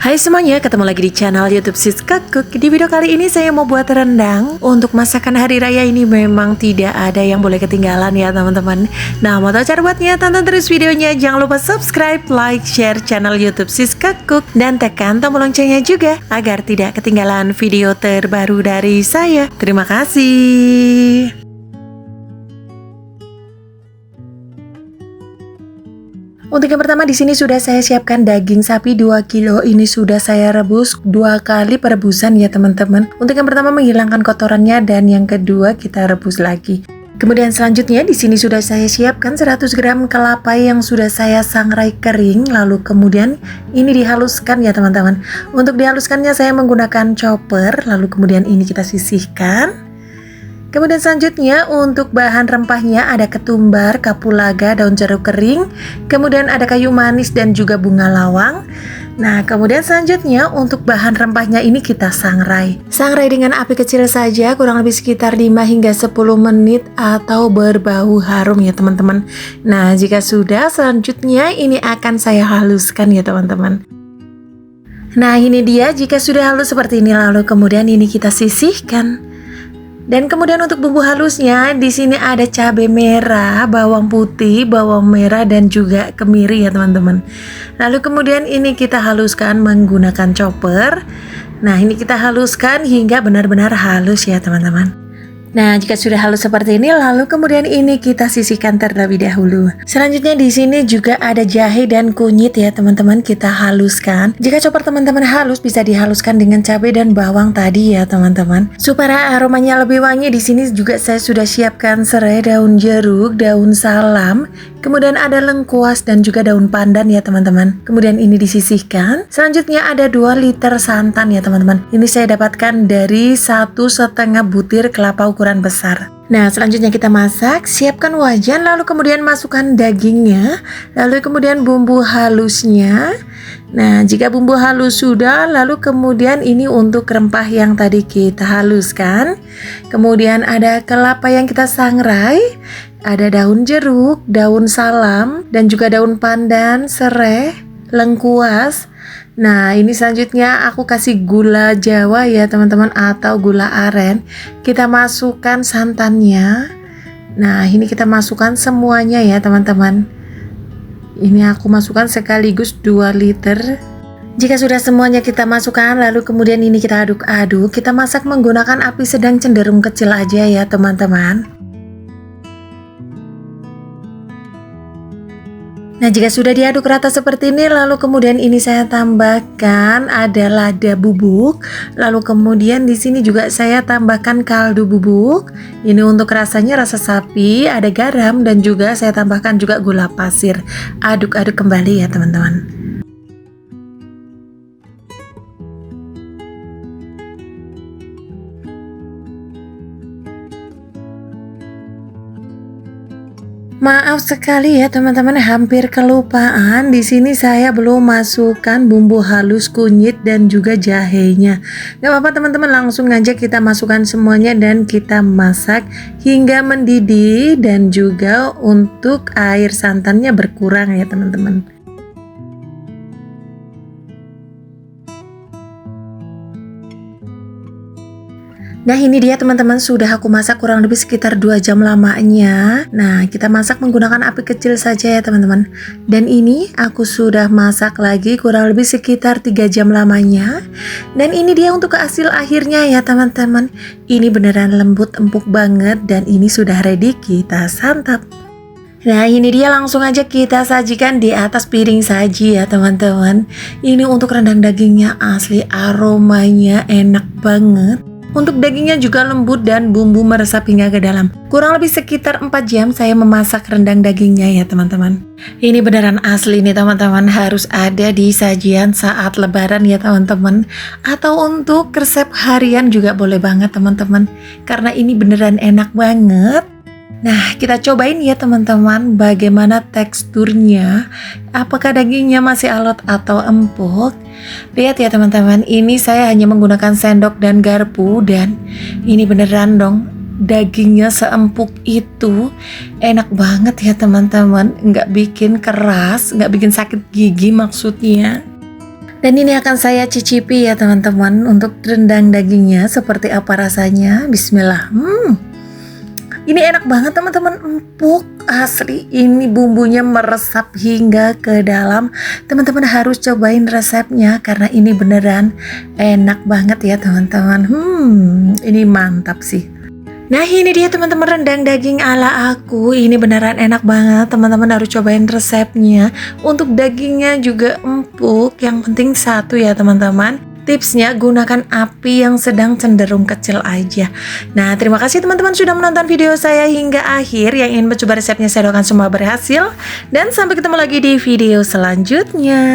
Hai semuanya, ketemu lagi di channel YouTube Siska Cook. Di video kali ini saya mau buat rendang. Untuk masakan hari raya ini memang tidak ada yang boleh ketinggalan ya teman-teman. Nah, mau tahu cara buatnya? Tonton terus videonya. Jangan lupa subscribe, like, share channel YouTube Siska Cook, dan tekan tombol loncengnya juga agar tidak ketinggalan video terbaru dari saya. Terima kasih. Untuk yang pertama di sini sudah saya siapkan daging sapi 2 kilo. Ini sudah saya rebus 2 kali perebusan ya teman-teman. Untuk yang pertama menghilangkan kotorannya, dan yang kedua kita rebus lagi. Kemudian selanjutnya di sini sudah saya siapkan 100 gram kelapa yang sudah saya sangrai kering. Lalu kemudian ini dihaluskan ya teman-teman. Untuk dihaluskannya saya menggunakan chopper. Lalu kemudian ini kita sisihkan. Kemudian selanjutnya untuk bahan rempahnya ada ketumbar, kapulaga, daun jeruk kering, kemudian ada kayu manis dan juga bunga lawang. Nah, kemudian selanjutnya untuk bahan rempahnya ini kita sangrai. Sangrai dengan api kecil saja, kurang lebih sekitar 5 hingga 10 menit atau berbau harum ya teman-teman. Nah, jika sudah, selanjutnya ini akan saya haluskan ya teman-teman. Nah, ini dia jika sudah halus seperti ini, lalu kemudian ini kita sisihkan. Dan kemudian untuk bumbu halusnya di sini ada cabai merah, bawang putih, bawang merah dan juga kemiri ya teman-teman. Lalu kemudian ini kita haluskan menggunakan chopper. Nah, ini kita haluskan hingga benar-benar halus ya teman-teman. Nah, jika sudah halus seperti ini, lalu kemudian ini kita sisihkan terlebih dahulu. Selanjutnya di sini juga ada jahe dan kunyit ya teman-teman, kita haluskan. Jika chopper teman-teman halus, bisa dihaluskan dengan cabai dan bawang tadi ya teman-teman. Supaya aromanya lebih wangi, di sini juga saya sudah siapkan serai, daun jeruk, daun salam, kemudian ada lengkuas dan juga daun pandan ya teman-teman. Kemudian ini disisihkan. Selanjutnya ada 2 liter santan ya teman-teman. Ini saya dapatkan dari 1,5 butir kelapa ukuran besar. Nah, selanjutnya kita masak. Siapkan wajan, lalu kemudian masukkan dagingnya, lalu kemudian bumbu halusnya. Nah, jika bumbu halus sudah, lalu kemudian ini untuk rempah yang tadi kita haluskan. Kemudian ada kelapa yang kita sangrai, ada daun jeruk, daun salam, dan juga daun pandan, serai, lengkuas. Nah, ini selanjutnya aku kasih gula Jawa ya teman-teman, atau gula aren. Kita masukkan santannya. Nah, ini kita masukkan semuanya ya teman-teman. Ini aku masukkan sekaligus 2 liter. Jika sudah semuanya kita masukkan, lalu kemudian ini kita aduk-aduk. Kita masak menggunakan api sedang cenderung kecil aja ya teman-teman. Nah, jika sudah diaduk rata seperti ini, lalu kemudian ini saya tambahkan ada lada bubuk. Lalu kemudian di sini juga saya tambahkan kaldu bubuk. Ini untuk rasanya rasa sapi, ada garam dan juga saya tambahkan juga gula pasir. Aduk-aduk kembali ya teman-teman. Maaf sekali ya teman-teman, hampir kelupaan. Di sini saya belum masukkan bumbu halus, kunyit dan juga jahenya. Gak apa-apa teman-teman, langsung aja kita masukkan semuanya dan kita masak hingga mendidih, dan juga untuk air santannya berkurang ya teman-teman. Nah, ini dia teman-teman, sudah aku masak kurang lebih sekitar 2 jam lamanya. Nah, kita masak menggunakan api kecil saja ya teman-teman. Dan ini aku sudah masak lagi kurang lebih sekitar 3 jam lamanya. Dan ini dia untuk hasil akhirnya ya teman-teman. Ini beneran lembut, empuk banget, dan ini sudah ready kita santap. Nah, ini dia, langsung aja kita sajikan di atas piring saji ya teman-teman. Ini untuk rendang dagingnya asli aromanya enak banget. Untuk dagingnya juga lembut dan bumbu meresap hingga ke dalam. Kurang lebih sekitar 4 jam saya memasak rendang dagingnya ya teman-teman. Ini beneran asli nih teman-teman, harus ada di sajian saat lebaran ya teman-teman. Atau untuk resep harian juga boleh banget teman-teman, karena ini beneran enak banget. Nah, kita cobain ya teman-teman bagaimana teksturnya. Apakah dagingnya masih alot atau empuk? Lihat ya teman-teman, ini saya hanya menggunakan sendok dan garpu, dan ini beneran dong dagingnya seempuk itu. Enak banget ya teman-teman, nggak bikin keras, nggak bikin sakit gigi maksudnya. Dan ini akan saya cicipi ya teman-teman, untuk rendang dagingnya seperti apa rasanya. Bismillah. Ini enak banget teman-teman, empuk asli. Ini bumbunya meresap hingga ke dalam. Teman-teman harus cobain resepnya karena ini beneran enak banget ya teman-teman. Ini mantap sih. Nah ini dia teman-teman, rendang daging ala aku. Ini beneran enak banget, teman-teman harus cobain resepnya. Untuk dagingnya juga empuk, yang penting satu ya teman-teman. Tipsnya gunakan api yang sedang cenderung kecil aja. Nah terima kasih teman-teman sudah menonton video saya hingga akhir. Yang ingin mencoba resepnya saya doakan semua berhasil. Dan sampai ketemu lagi di video selanjutnya.